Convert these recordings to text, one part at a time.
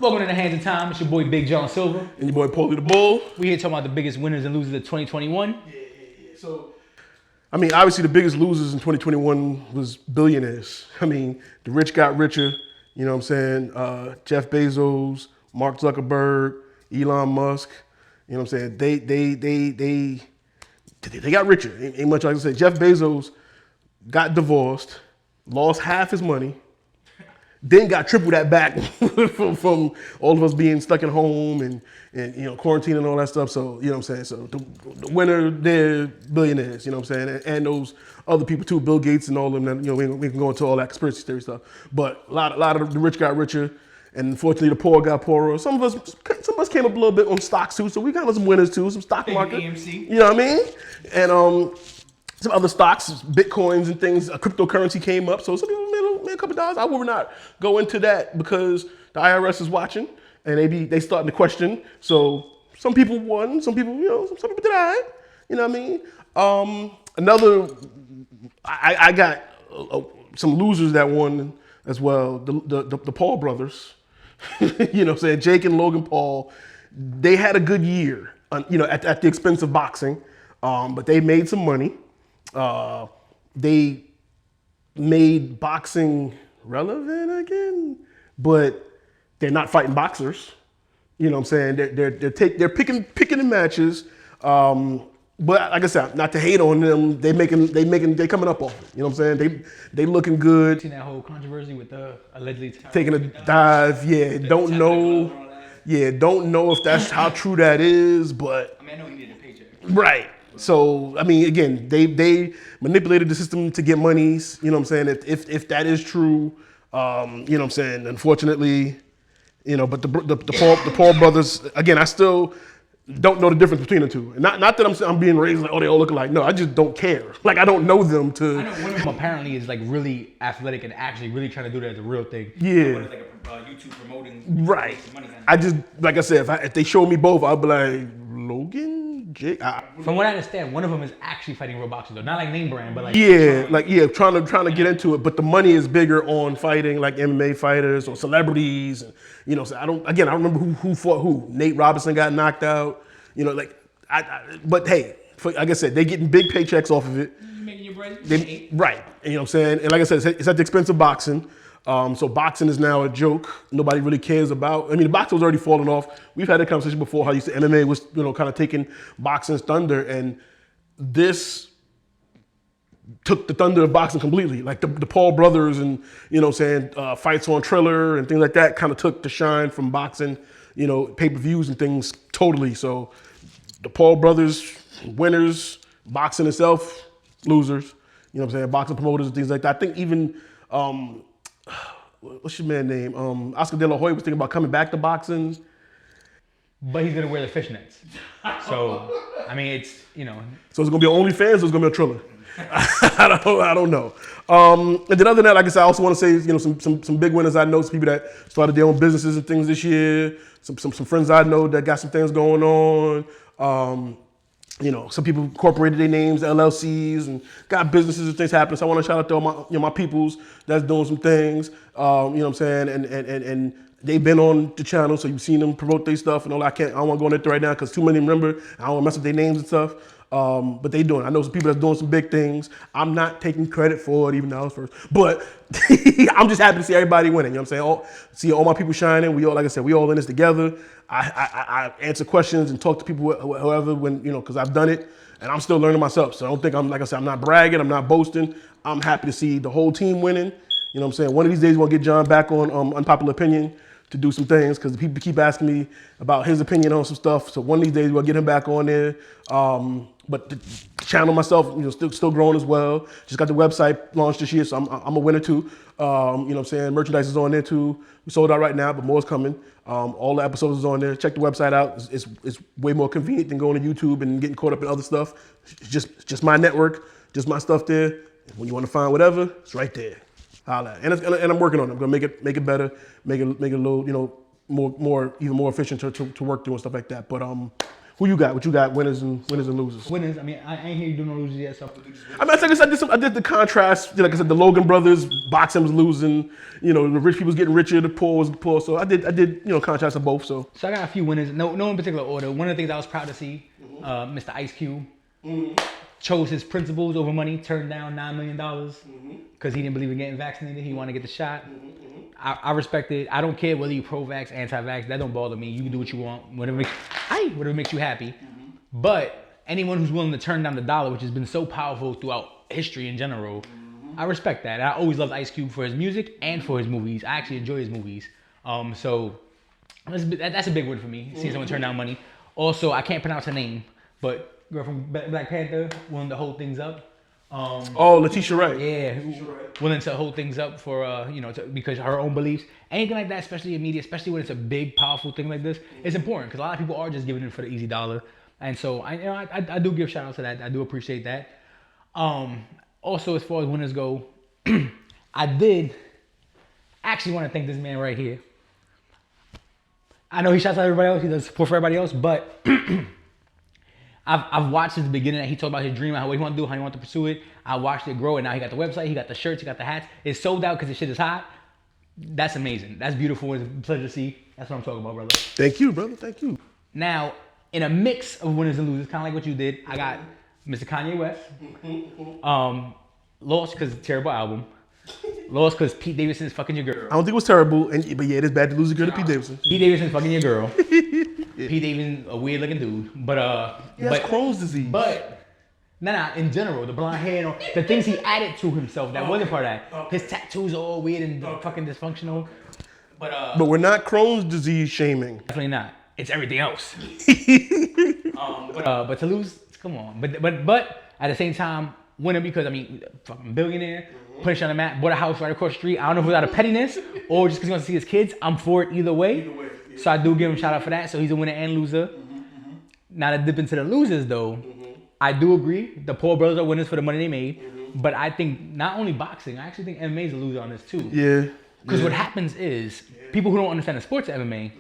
Welcome to the Hands of Time. It's your boy Big John Silver. And your boy Paulie the Bull. We here talking about the biggest winners and losers of 2021. So, I mean, obviously the biggest losers in 2021 was billionaires. I mean, the rich got richer. You know what I'm saying? Jeff Bezos, Mark Zuckerberg, Elon Musk. You know what I'm saying? They got richer. Ain't much like I say. Jeff Bezos got divorced, lost half his money, then got triple that back from all of us being stuck at home and you know, quarantine and all that stuff. So, you know what I'm saying? So the winner, they're billionaires, you know what I'm saying? And those other people too, Bill Gates and all of them, you know, we can go into all that conspiracy theory stuff. But a lot of the rich got richer, and unfortunately the poor got poorer. Some of us came up a little bit on stocks too, so we got some winners too, some stock market. AMC. You know what I mean? And some other stocks, Bitcoins and things, cryptocurrency came up. So some people made a couple dollars. I would not go into that because the IRS is watching and they starting to question. So some people won, some people, you know, some people did all right. You know what I mean? I got some losers that won as well. The Paul brothers, you know what I'm saying? Jake and Logan Paul, they had a good year, you know, at the expense of boxing, but they made some money. They made boxing relevant again, but they're not fighting boxers. You know what I'm saying? They're picking the matches. But like I said, not to hate on them, they coming up off it. You know what I'm saying? They looking good. Seen that whole controversy with allegedly taking a dive. Yeah, don't know if that's how true that is, but I mean, I know he needed a paycheck. Right. So, I mean, again, they manipulated the system to get monies. You know what I'm saying? If that is true, you know what I'm saying? Unfortunately, you know, but the Paul brothers, again, I still don't know the difference between the two. And not that I'm being raised like, oh, they all look alike. No, I just don't care. Like, I don't know them to. I know one of them apparently is like really athletic and actually really trying to do that as a real thing. Yeah. Like a YouTube promoting. Right. Money kind of I just, like I said, if they show me both, I'll be like, Logan, Jake. From what I understand, one of them is actually fighting real boxers though. Not like name brand, but like. Trying to get into it. But the money is bigger on fighting like MMA fighters or celebrities. And, you know, so I don't remember who fought who. Nate Robinson got knocked out. You know, like, but hey, like I said, they getting big paychecks off of it. Making your bread. Right. And, you know what I'm saying? And like I said, it's at the expense of boxing. So boxing is now a joke. Nobody really cares about. I mean, the boxing was already falling off. We've had a conversation before how MMA was, you know, kind of taking boxing's thunder, and this took the thunder of boxing completely. Like the Paul brothers and, you know what I'm saying, fights on Triller and things like that kind of took the shine from boxing, you know, pay-per-views and things totally. So the Paul brothers, winners, boxing itself, losers. You know what I'm saying? Boxing promoters and things like that. I think even, what's your man name? Oscar De La Hoya was thinking about coming back to boxing. But he's gonna wear the fishnets. So, I mean, it's, you know. So it's gonna be OnlyFans or it's gonna be a Triller? I don't know. And then other than that, like I said, I also want to say, you know, some big winners I know, some people that started their own businesses and things this year. Some friends I know that got some things going on. You know, some people incorporated their names, LLCs, and got businesses and things happening. So I want to shout out to all my peoples that's doing some things. You know what I'm saying? And they've been on the channel, so you've seen them promote their stuff and all that. I don't want to go into it right now because too many remember. I don't want to mess up their names and stuff. But they doing. I know some people that's doing some big things. I'm not taking credit for it, even though I was first. But I'm just happy to see everybody winning. You know what I'm saying? See all my people shining. We all, like I said, we all in this together. I answer questions and talk to people, whoever, when, you know, because I've done it and I'm still learning myself. So I don't think like I said, I'm not bragging. I'm not boasting. I'm happy to see the whole team winning. You know what I'm saying? One of these days, we're going to get John back on Unpopular Opinion to do some things because people keep asking me about his opinion on some stuff. So one of these days, we'll get him back on there. But the channel myself, you know, still growing as well. Just got the website launched this year, so I'm a winner too. You know what I'm saying? Merchandise is on there too. We sold out right now, but more is coming. All the episodes is on there. Check the website out. It's way more convenient than going to YouTube and getting caught up in other stuff. It's just my network, just my stuff there. When you want to find whatever, it's right there. Holla. And I'm working on it. I'm gonna make it better, make it a little, you know, even more efficient to work through and stuff like that. But Who you got? What you got? Winners and losers. Winners. I mean, I ain't hear you doing no losers yet. So I mean, I did the contrast. Like I said, the Logan brothers, boxing was losing. You know, the rich people was getting richer, the poor was poor. So I did contrast of both. So I got a few winners. No in particular order. One of the things I was proud to see, Mr. Ice Cube chose his principles over money. Turned down $9 million because he didn't believe in getting vaccinated. He wanted to get the shot. I respect it. I don't care whether you pro-vax, anti-vax. That don't bother me. You can do what you want. Whatever makes you happy. But anyone who's willing to turn down the dollar, which has been so powerful throughout history in general, I respect that. I always loved Ice Cube for his music and for his movies. I actually enjoy his movies. So that's a big win for me, seeing someone turn down money. Also, I can't pronounce her name, but girl from Black Panther willing to hold things up. Letitia Wright. Yeah, willing to hold things up for because her own beliefs, anything like that, especially in media, especially when it's a big, powerful thing like this, it's important because a lot of people are just giving it for the easy dollar, and so I do give shout out to that. I do appreciate that. Also, as far as winners go, I did actually want to thank this man right here. I know he shouts out everybody else, he does support for everybody else, but I've watched since the beginning that he talked about his dream, what he want to do, how he want to pursue it. I watched it grow, and now he got the website, he got the shirts, he got the hats. It's sold out because the shit is hot. That's amazing. That's beautiful. It's a pleasure to see. That's what I'm talking about, brother. Thank you, brother. Thank you. Now, in a mix of winners and losers, kind of like what you did, I got Mr. Kanye West. Lost because terrible album. Lost because Pete Davidson's fucking your girl. I don't think it was terrible, but yeah, it is bad to lose a girl to Pete Davidson. Pete Davidson's fucking your girl. Pete Davidson, a weird looking dude, but that's Crohn's disease. But in general, the blonde hair, the things he added to himself that wasn't part of that. His tattoos are all weird and fucking dysfunctional. But we're not Crohn's disease shaming. Definitely not. It's everything else. But to lose, come on. But at the same time, winning because fucking billionaire, put it on the map, bought a house right across the street. I don't know if it was out of pettiness or just because he wants to see his kids. I'm for it either way. So I do give him a shout out for that. So he's a winner and loser. Now to dip into the losers though, I do agree. The Paul brothers are winners for the money they made. But I think not only boxing, I actually think MMA is a loser on this too. Yeah. Because what happens is, people who don't understand the sports of MMA,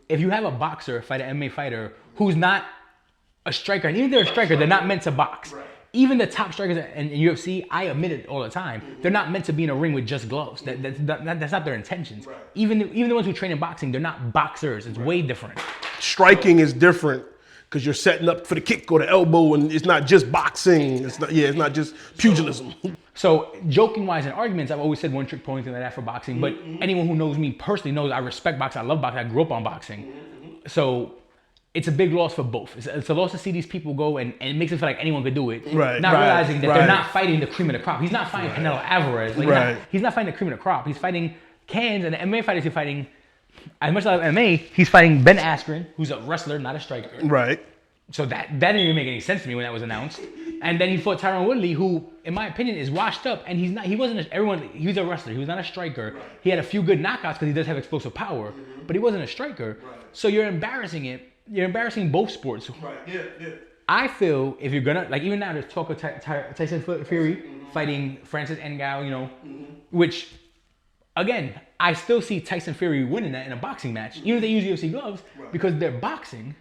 if you have a boxer fight an MMA fighter who's not a striker, and even if they're a striker, they're not meant to box. Even the top strikers in UFC, I admit it all the time, they're not meant to be in a ring with just gloves. That's not their intentions. Even the ones who train in boxing, they're not boxers. It's way different. Striking is different because you're setting up for the kick or the elbow, and it's not just boxing. It's not just pugilism. So joking wise in arguments, I've always said one trick pony thing like that for boxing. But anyone who knows me personally knows I respect boxing. I love boxing. I grew up on boxing. So it's a big loss for both. It's a loss to see these people go, and it makes it feel like anyone could do it. Not realizing that they're not fighting the cream of the crop. He's not fighting Canelo Alvarez. He's not fighting the cream of the crop. He's fighting cans, and the MMA fighters he's fighting, as much as I love MMA, he's fighting Ben Askren, who's a wrestler, not a striker. Right. So that didn't even make any sense to me when that was announced. And then he fought Tyron Woodley, who, in my opinion, is washed up. And he was a wrestler. He was not a striker. He had a few good knockouts because he does have explosive power, but he wasn't a striker. So you're embarrassing it. You're embarrassing both sports. I feel if you're gonna, even now there's talk of Tyson Fury fighting Francis Ngannou, which, again, I still see Tyson Fury winning that in a boxing match, even if they use UFC gloves, because they're boxing.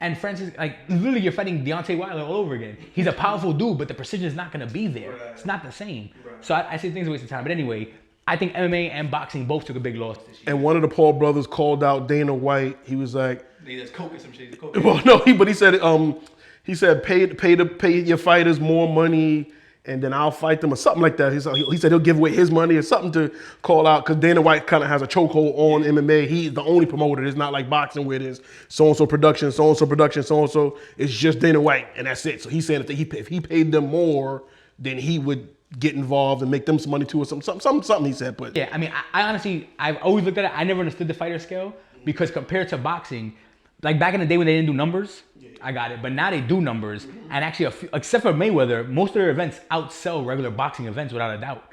And Francis, literally you're fighting Deontay Wilder all over again. He's a powerful dude, but the precision is not going to be there. It's not the same. So I say things are a waste of time. But anyway, I think MMA and boxing both took a big loss this year. And one of the Paul brothers called out Dana White. He was like, he does coke or some shit. Well, no, but he said pay your fighters more money, and then I'll fight them or something like that. He said he'll give away his money or something to call out, because Dana White kind of has a chokehold on MMA. He's the only promoter. It's not like boxing where it is so-and-so production, so-and-so production, so-and-so. It's just Dana White, and that's it. So he said if he paid them more, then he would get involved and make them some money too or something he said. But yeah, I honestly, I've always looked at it. I never understood the fighter scale, because compared to boxing, back in the day when they didn't do numbers, I got it. But now they do numbers, and actually, except for Mayweather, most of their events outsell regular boxing events without a doubt.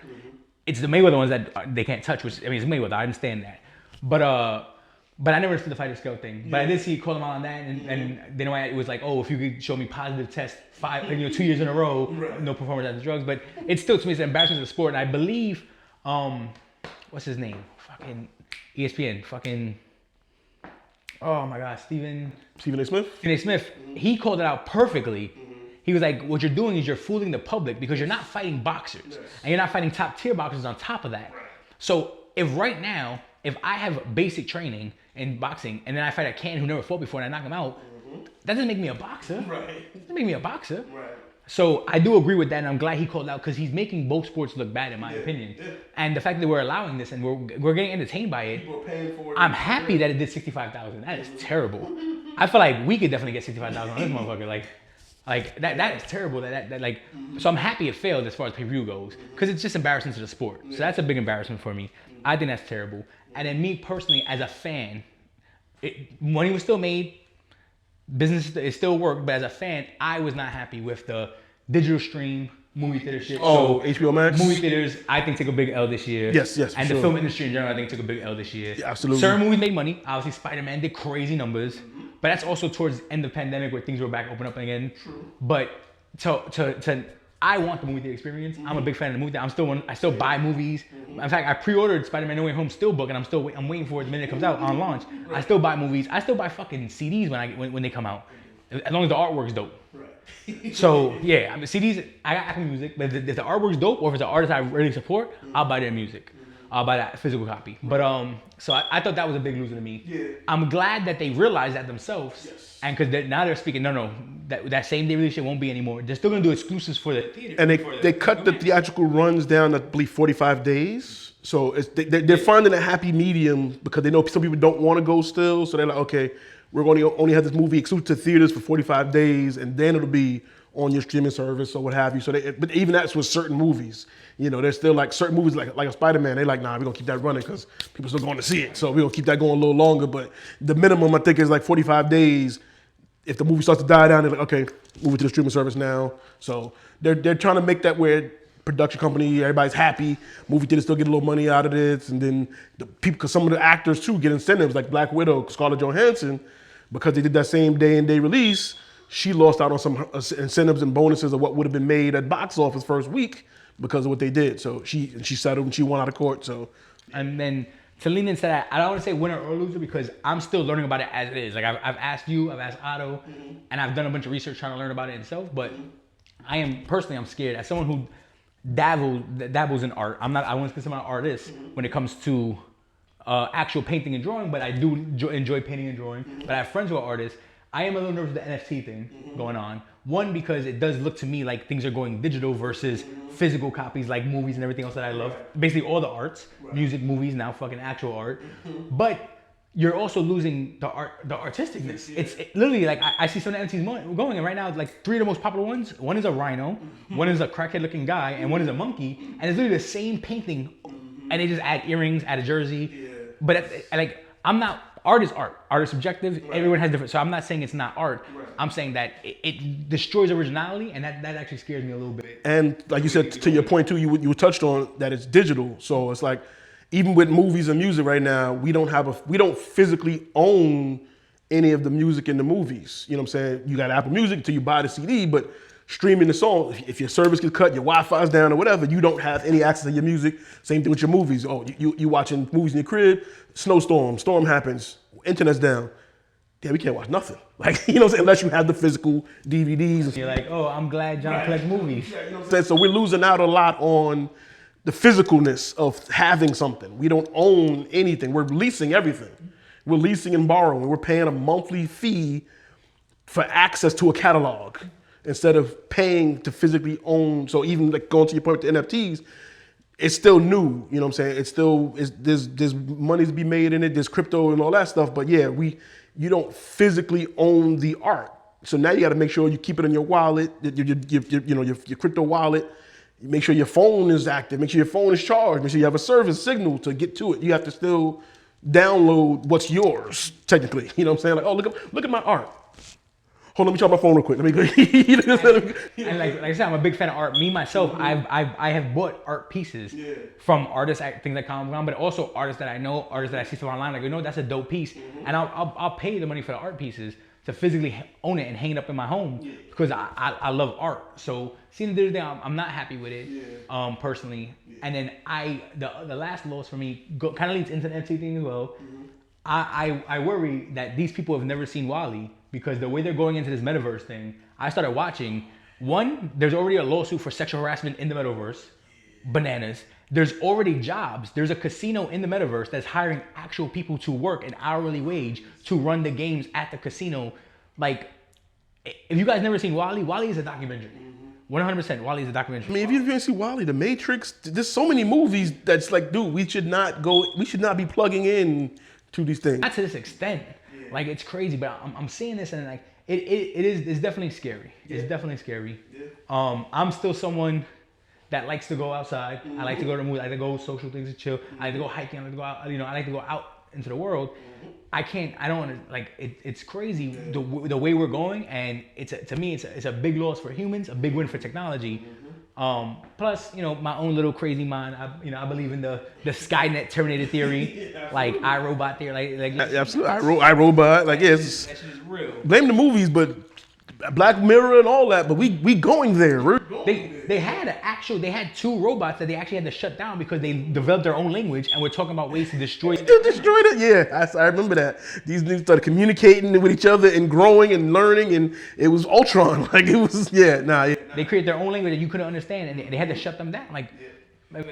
It's the Mayweather ones that they can't touch, which it's Mayweather. I understand that, but I never understood the fighter scale thing. But I did see you call him out on that, and then it was like, oh, if you could show me positive tests 2 years in a row, no performance after drugs. But it's still, to me, it's an embarrassment to the sport. And I believe, what's his name? Fucking ESPN. Fucking oh my God, Stephen Stephen A. Smith. A. Smith, he called it out perfectly. He was like, what you're doing is you're fooling the public because you're not fighting boxers. And you're not fighting top tier boxers on top of that. So if right now, if I have basic training in boxing and then I fight a Can who never fought before and I knock him out, that doesn't make me a boxer. Right. That doesn't make me a boxer. Right. So I do agree with that, and I'm glad he called out because he's making both sports look bad, in my opinion. Yeah. And the fact that we're allowing this and we're getting entertained by it, People are paying for it. I'm happy that it did 65,000. That is terrible. I feel like we could definitely get 65,000 on this motherfucker. Like that is terrible. That like. So I'm happy it failed as far as pay-per-view goes because it's just embarrassing to the sport. So that's a big embarrassment for me. I think that's terrible. And then me personally, as a fan, money was still made. Business it still worked, but as a fan, I was not happy with the digital stream movie theater shit. Oh, So HBO Max. movie theaters, I think took a big L this year. Yes, for And the sure. film industry in general, I think took a big L this year. Yeah, absolutely. Certain movies made money. Obviously, Spider-Man did crazy numbers, but that's also towards the end of the pandemic where things were back open up again. True. But to I want the movie theater experience. I'm a big fan of the movie theater. I still buy movies. In fact, I pre-ordered Spider-Man No Way Home Steelbook, and I'm waiting for it the minute it comes out on launch. I still buy movies. I still buy fucking CDs when they come out, as long as the artwork's dope. Right. So yeah, I mean CDs. I got Apple Music, but if the artwork's dope or if it's an artist I really support, I'll buy their music. I'll buy that physical copy. But so I thought that was a big loser to me. Yeah. I'm glad that they realized that themselves. Yes. And because now they're speaking, no, that same day release shit won't be anymore. They're still gonna do exclusives for the theater. And they cut the theatrical runs down to, I believe, 45 days. So they're finding a happy medium because they know some people don't want to go still. So they're like, okay, we're going to only have this movie exclusive to theaters for 45 days, and then it'll be on your streaming service or what have you. So but even that's with certain movies. You know, there's still like certain movies like a Spider-Man. They're like, nah, we're gonna keep that running because people still going to see it. So we're gonna keep that going a little longer. But the minimum I think is like 45 days. If the movie starts to die down, they're like, okay, move it to the streaming service now. So they're trying to make that where production company, everybody's happy. Movie theaters still get a little money out of this, and then the people, because some of the actors too get incentives, like Black Widow, Scarlett Johansson, because they did that same day and day release. She lost out on some incentives and bonuses of what would have been made at box office first week because of what they did. So she settled and she won out of court. So, and then to lean into that, I don't want to say winner or loser because I'm still learning about it as it is. Like I've asked you, I've asked Otto, and I've done a bunch of research trying to learn about it itself. But I'm scared as someone who dabbles in art. I wouldn't consider myself an artist when it comes to actual painting and drawing, but I do enjoy painting and drawing. But I have friends who are artists. I am a little nervous with the NFT thing going on. One, because it does look to me like things are going digital versus physical copies like movies and everything else that I love. Basically all the arts, music, movies, now fucking actual art. But you're also losing the artisticness. It's literally like I see some of the NFTs going, and right now like 3 of the most popular ones. One is a rhino, one is a crackhead looking guy, and one is a monkey. And it's literally the same painting, and they just add earrings, add a jersey. But like I'm not. Art is art. Art is subjective. Right. Everyone has different. So I'm not saying it's not art. Right. I'm saying that it destroys originality, and that actually scares me a little bit. And like you said, to your point too, you touched on that it's digital. So it's like even with movies and music right now, we don't physically own any of the music in the movies. You know what I'm saying? You got Apple Music until you buy the CD, but streaming the song, if your service gets cut, your Wi-Fi's down or whatever, you don't have any access to your music. Same thing with your movies. Oh, you watching movies in your crib, storm happens, internet's down. Yeah, we can't watch nothing. Like, you know what I'm saying? Unless you have the physical DVDs. You're like, oh, I'm glad John collects movies. Yeah, you know what I'm saying? So we're losing out a lot on the physicalness of having something. We don't own anything. We're leasing everything. We're leasing and borrowing. We're paying a monthly fee for access to a catalog instead of paying to physically own. So even like going to your point with the NFTs, it's still new, you know what I'm saying? It's still, there's money to be made in it, there's crypto and all that stuff, but yeah, you don't physically own the art. So now you gotta make sure you keep it in your wallet, your crypto wallet, make sure your phone is active, make sure your phone is charged, make sure you have a service signal to get to it. You have to still download what's yours, technically. You know what I'm saying? Like, oh, look at my art. Hold on, let me charge my phone real quick. Let me go. And like I said, I'm a big fan of art. Me myself, I have bought art pieces from artists at things like Comic Con, but also artists that I know, artists that I see stuff online. Like, you know, that's a dope piece, and I'll pay the money for the art pieces to physically own it and hang it up in my home because I love art. So seeing the other day, I'm not happy with it personally. And then the last loss for me kind of leads into the NFT thing as well. I worry that these people have never seen Wally because the way they're going into this metaverse thing, I started watching. One, there's already a lawsuit for sexual harassment in the metaverse. Bananas. There's already jobs. There's a casino in the metaverse that's hiring actual people to work an hourly wage to run the games at the casino. Like, if you guys never seen Wally, Wally is a documentary. 100% Wally is a documentary. I mean, if you didn't see Wally, The Matrix, there's so many movies that's like, dude, we should not be plugging in to these things. Not to this extent. Like, it's crazy, but I'm seeing this and like, it's definitely scary. It's definitely scary. I'm still someone that likes to go outside. I like to go to the movies. I like to go social things to chill. I like to go hiking. I like to go out. I like to go out into the world. I don't want to, like, it's crazy the way we're going, and to me it's a big loss for humans, a big win for technology. Plus, my own little crazy mind. I believe in the Skynet Terminator theory, like iRobot theory, like absolutely, iRobot, like that shit is real. Blame the movies, but Black Mirror and all that, but we going there. They had two robots that they actually had to shut down because they developed their own language and we're talking about ways to destroy it. They destroyed it? Yeah, I remember that. These niggas started communicating with each other and growing and learning, and it was Ultron. Like, it was, They created their own language that you couldn't understand, and they had to shut them down. Like,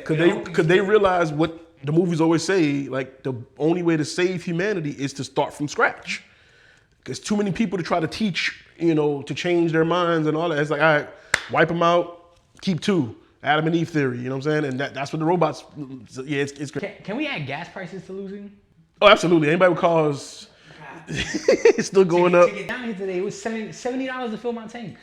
Could they realize what the movies always say, like, the only way to save humanity is to start from scratch. Because too many people to try to teach, to change their minds and all that. It's like, all right, wipe them out, keep two. Adam and Eve theory, you know what I'm saying? And that's what the robots, it's great. Can we add gas prices to losing? Oh, absolutely. Anybody with cars, it's still going up. To get down here today, it was $70 to fill my tank.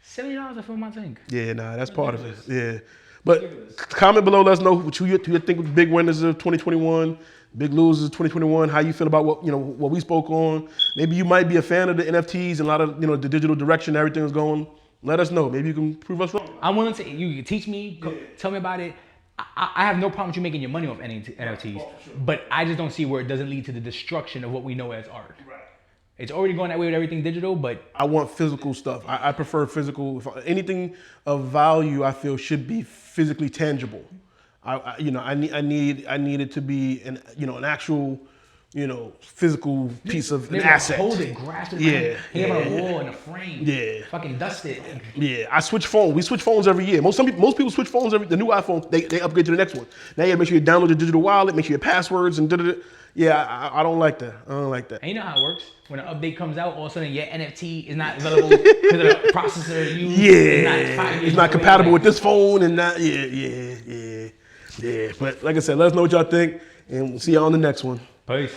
$70 to fill my tank. Yeah, that's part of it. Yeah. But comment below, let us know who you think was big winners of 2021, big losers of 2021, how you feel about what we spoke on. Maybe you might be a fan of the NFTs and a lot of, the digital direction everything is going. Let us know. Maybe you can prove us wrong. I'm willing to, you can teach me, tell me about it. I have no problem with you making your money off NFTs, but I just don't see where it doesn't lead to the destruction of what we know as art. Right. It's already going that way with everything digital, but I want physical stuff. I prefer physical. Anything of value, I feel, should be physically tangible. I need it to be an actual, physical piece of an asset. Hold it, grasp it. Hang it on a wall in a frame. Yeah. Fucking dust it. Yeah. I switch phones. We switch phones every year. Most people switch phones the new iPhone, they upgrade to the next one. Now you gotta make sure you download your digital wallet, make sure your passwords and da-da-da. Yeah, I don't like that. And you know how it works? When an update comes out, all of a sudden your NFT is not available because of the processor you use. Yeah. It's not compatible with this phone and that. Yeah. But like I said, let us know what y'all think, and we'll see y'all on the next one. Peace.